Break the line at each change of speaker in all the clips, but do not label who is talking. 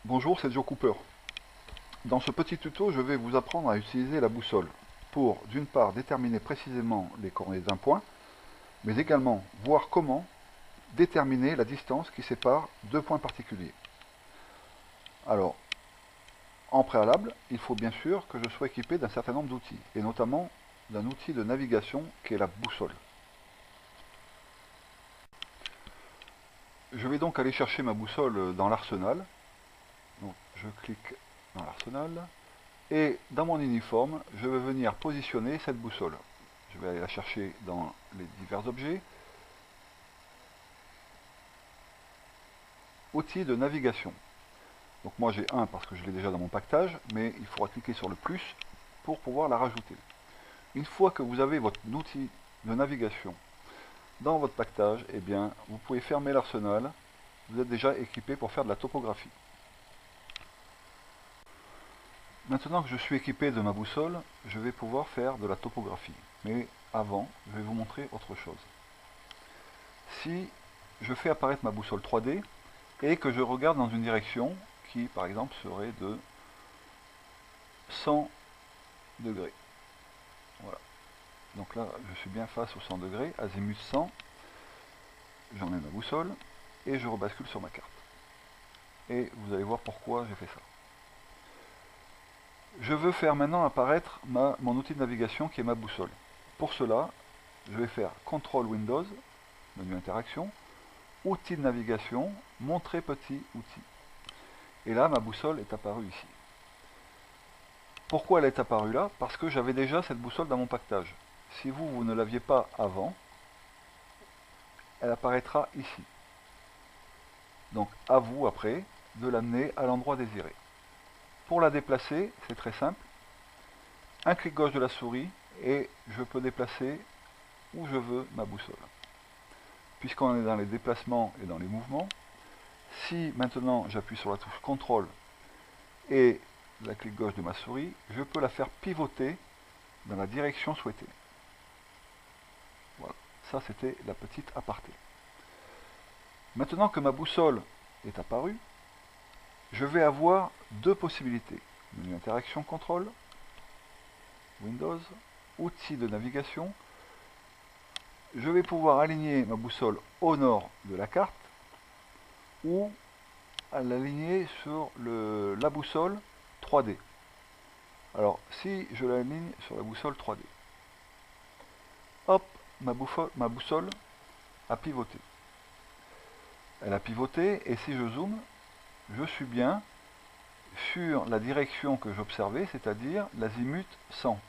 Bonjour, c'est Joe Cooper. Dans ce petit tuto, je vais vous apprendre à utiliser la boussole pour, d'une part, déterminer précisément les coordonnées d'un point, mais également voir comment déterminer la distance qui sépare deux points particuliers. Alors, en préalable, il faut bien sûr que je sois équipé d'un certain nombre d'outils, et notamment d'un outil de navigation qui est la boussole. Je vais donc aller chercher ma boussole dans l'arsenal. Donc, je clique dans l'arsenal. Et dans mon uniforme, je vais venir positionner cette boussole. Je vais aller la chercher dans les divers objets. Outils de navigation. Donc moi j'ai un parce que je l'ai déjà dans mon pactage, mais il faudra cliquer sur le plus pour pouvoir la rajouter. Une fois que vous avez votre outil de navigation dans votre pactage, eh bien, vous pouvez fermer l'arsenal. Vous êtes déjà équipé pour faire de la topographie. Maintenant que je suis équipé de ma boussole, je vais pouvoir faire de la topographie. Mais avant, je vais vous montrer autre chose. Si je fais apparaître ma boussole 3D et que je regarde dans une direction qui, par exemple, serait de 100 degrés. Voilà. Donc là, je suis bien face au 100 degrés, azimut 100. J'emmène ma boussole et je rebascule sur ma carte. Et vous allez voir pourquoi j'ai fait ça. Je veux faire maintenant apparaître mon outil de navigation qui est ma boussole. Pour cela, je vais faire CTRL Windows, menu interaction, outil de navigation, montrer petit outil. Et là, ma boussole est apparue ici. Pourquoi elle est apparue là? Parce que j'avais déjà cette boussole dans mon pactage. Si vous ne l'aviez pas avant, elle apparaîtra ici. Donc à vous après de l'amener à l'endroit désiré. Pour la déplacer, c'est très simple. Un clic gauche de la souris et je peux déplacer où je veux ma boussole. Puisqu'on est dans les déplacements et dans les mouvements, si maintenant j'appuie sur la touche CTRL et la clic gauche de ma souris, je peux la faire pivoter dans la direction souhaitée. Voilà, ça c'était la petite aparté. Maintenant que ma boussole est apparue, je vais avoir deux possibilités. Menu interaction contrôle, Windows, outils de navigation. Je vais pouvoir aligner ma boussole au nord de la carte ou à l'aligner sur la boussole 3D. Alors, si je l'aligne sur la boussole 3D, hop, ma boussole a pivoté. Elle a pivoté et si je zoome, je suis bien sur la direction que j'observais, c'est-à-dire l'azimut 100.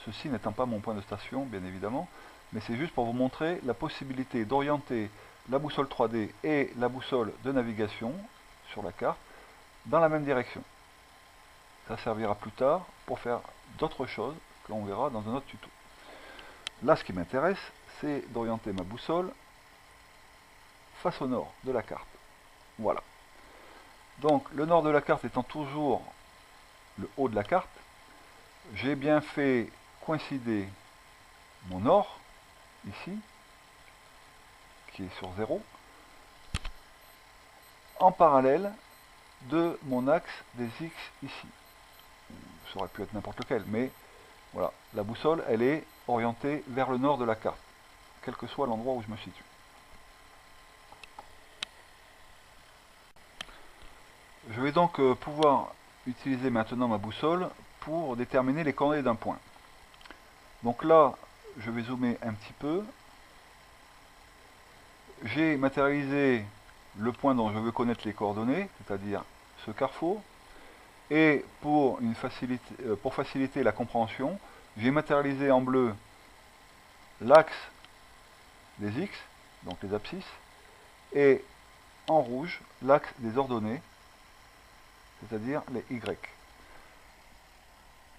Ceci n'étant pas mon point de station, bien évidemment, mais c'est juste pour vous montrer la possibilité d'orienter la boussole 3D et la boussole de navigation sur la carte dans la même direction. Ça servira plus tard pour faire d'autres choses que l'on verra dans un autre tuto. Là, ce qui m'intéresse, c'est d'orienter ma boussole face au nord de la carte. Voilà. Donc, le nord de la carte étant toujours le haut de la carte, j'ai bien fait coïncider mon nord, ici, qui est sur 0, en parallèle de mon axe des X ici. Ça aurait pu être n'importe lequel, mais voilà, la boussole, elle est orientée vers le nord de la carte, quel que soit l'endroit où je me situe. Je vais donc pouvoir utiliser maintenant ma boussole pour déterminer les coordonnées d'un point. Donc là, je vais zoomer un petit peu. J'ai matérialisé le point dont je veux connaître les coordonnées, c'est-à-dire ce carrefour. Et pour faciliter la compréhension, j'ai matérialisé en bleu l'axe des X, donc les abscisses, et en rouge l'axe des ordonnées, c'est-à-dire les Y.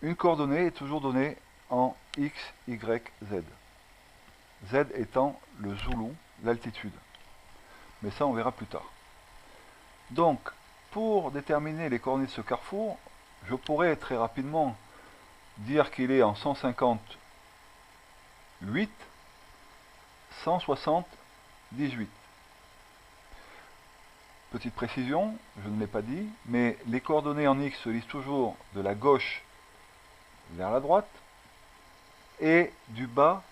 Une coordonnée est toujours donnée en X, Y, Z. Z étant le Zoulou, l'altitude. Mais ça, on verra plus tard. Donc, pour déterminer les coordonnées de ce carrefour, je pourrais très rapidement dire qu'il est en 158, 178. Petite précision, je ne l'ai pas dit, mais les coordonnées en X se lisent toujours de la gauche vers la droite et du bas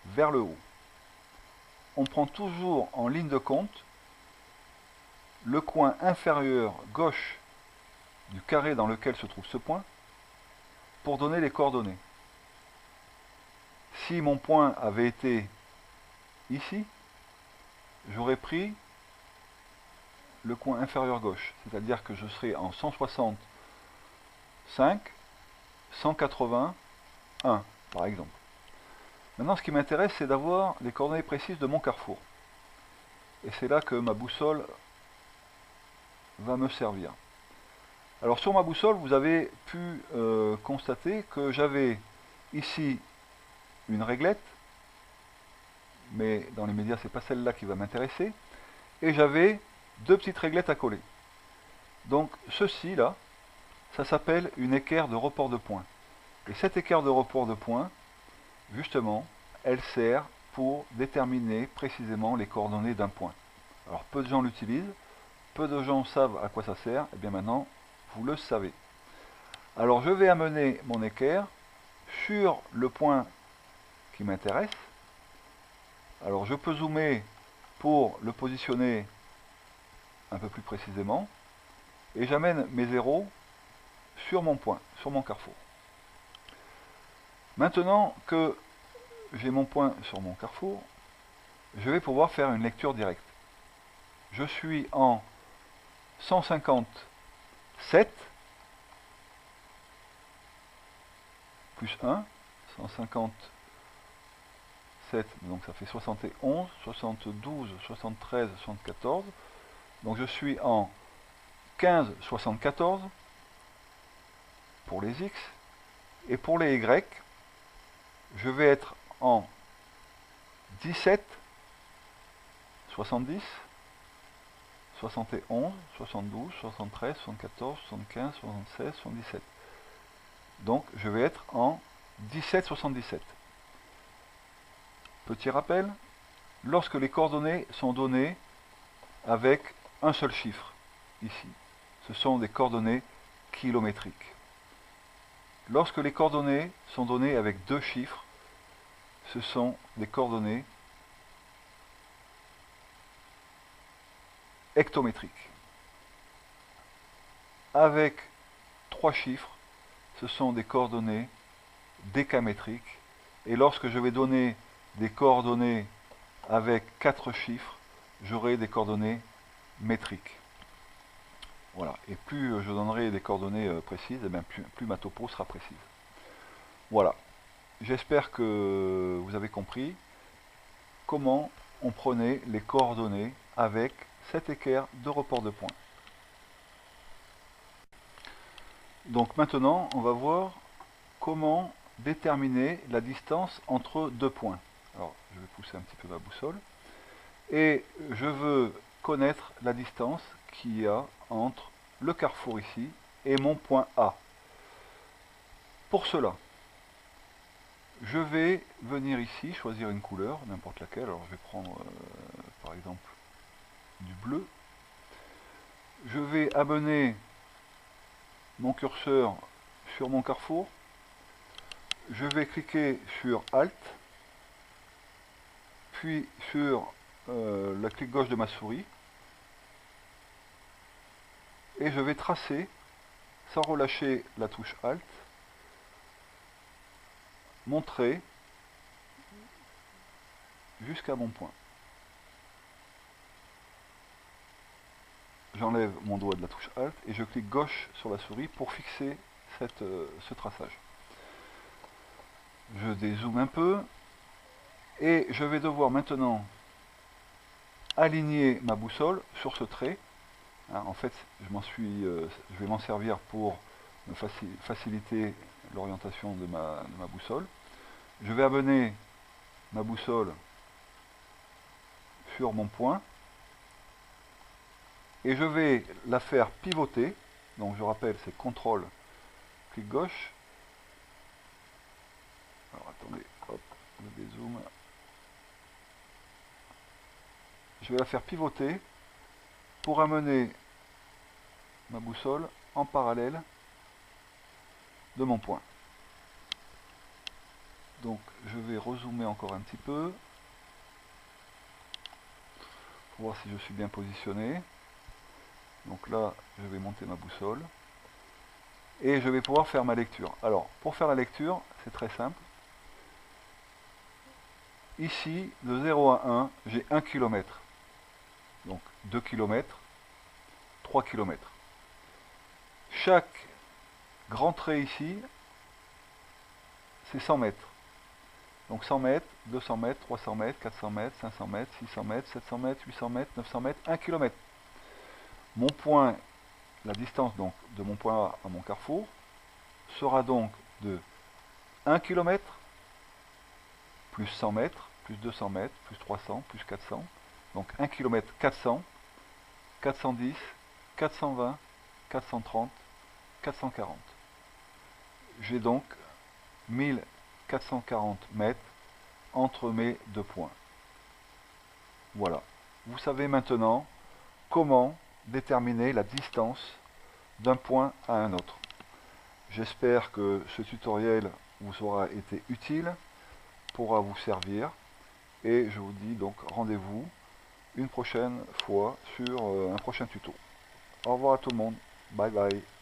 vers le haut. On prend toujours en ligne de compte le coin inférieur gauche du carré dans lequel se trouve ce point pour donner les coordonnées. Si mon point avait été ici, j'aurais pris le coin inférieur gauche, c'est-à-dire que je serais en 165, 181 par exemple. Maintenant, ce qui m'intéresse, c'est d'avoir les coordonnées précises de mon carrefour. Et c'est là que ma boussole va me servir. Alors sur ma boussole, vous avez pu constater que j'avais ici une réglette, mais dans les médias, c'est pas celle-là qui va m'intéresser, et j'avais deux petites réglettes à coller. Donc ceci là, ça s'appelle une équerre de report de points. Et cette équerre de report de points, justement, elle sert pour déterminer précisément les coordonnées d'un point. Alors peu de gens l'utilisent, peu de gens savent à quoi ça sert, et bien maintenant, vous le savez. Alors je vais amener mon équerre sur le point qui m'intéresse. Alors je peux zoomer pour le positionner un peu plus précisément, et j'amène mes zéros sur mon point, sur mon carrefour. Maintenant que j'ai mon point sur mon carrefour, je vais pouvoir faire une lecture directe. Je suis en 157 plus 1, 157, donc ça fait 71, 72, 73, 74. Donc je suis en 15, 74 pour les X, et pour les Y, je vais être en 17, 70, 71, 72, 73, 74, 75, 76, 77. Donc je vais être en 17, 77. Petit rappel, lorsque les coordonnées sont données avec un seul chiffre, ici, ce sont des coordonnées kilométriques. Lorsque les coordonnées sont données avec deux chiffres, ce sont des coordonnées hectométriques. Avec trois chiffres, ce sont des coordonnées décamétriques. Et lorsque je vais donner des coordonnées avec quatre chiffres, j'aurai des coordonnées métriques. Voilà. Et plus je donnerai des coordonnées précises, et bien plus ma topo sera précise. Voilà. J'espère que vous avez compris comment on prenait les coordonnées avec cette équerre de report de points. Donc maintenant, on va voir comment déterminer la distance entre deux points. Alors, je vais pousser un petit peu ma boussole. Et je veux connaître la distance qu'il y a entre le carrefour ici et mon point A. Pour cela, je vais venir ici, choisir une couleur, n'importe laquelle. Alors je vais prendre par exemple du bleu. Je vais amener mon curseur sur mon carrefour. Je vais cliquer sur Alt, puis sur la clic gauche de ma souris, et je vais tracer, sans relâcher la touche Alt, mon trait jusqu'à mon point. J'enlève mon doigt de la touche Alt et je clique gauche sur la souris pour fixer ce traçage. Je dézoome un peu et je vais devoir maintenant aligner ma boussole sur ce trait. Hein, en fait, je vais m'en servir pour me faciliter l'orientation de ma boussole. Je vais amener ma boussole sur mon point et je vais la faire pivoter. Donc je rappelle, c'est CTRL, clic gauche. Alors attendez, hop, je dézoome. Je vais la faire pivoter pour amener ma boussole en parallèle de mon point. Donc je vais rezoomer encore un petit peu pour voir si je suis bien positionné. Donc là, je vais monter ma boussole et je vais pouvoir faire ma lecture. Alors, pour faire la lecture, c'est très simple. Ici, de 0 à 1, j'ai 1 km. Donc 2 km, 3 km. Chaque grand trait ici, c'est 100 mètres. Donc 100 mètres, 200 mètres, 300 mètres, 400 mètres, 500 mètres, 600 mètres, 700 mètres, 800 mètres, 900 mètres, 1 km. Mon point, la distance donc de mon point A à mon carrefour, sera donc de 1 km, plus 100 mètres, plus 200 mètres, plus 300, plus 400. Donc 1 km 400, 410, 420, 430, 440. J'ai donc 1440 mètres entre mes deux points. Voilà. Vous savez maintenant comment déterminer la distance d'un point à un autre. J'espère que ce tutoriel vous aura été utile, pourra vous servir, et je vous dis donc rendez-vous une prochaine fois sur un prochain tuto. Au revoir à tout le monde. Bye bye.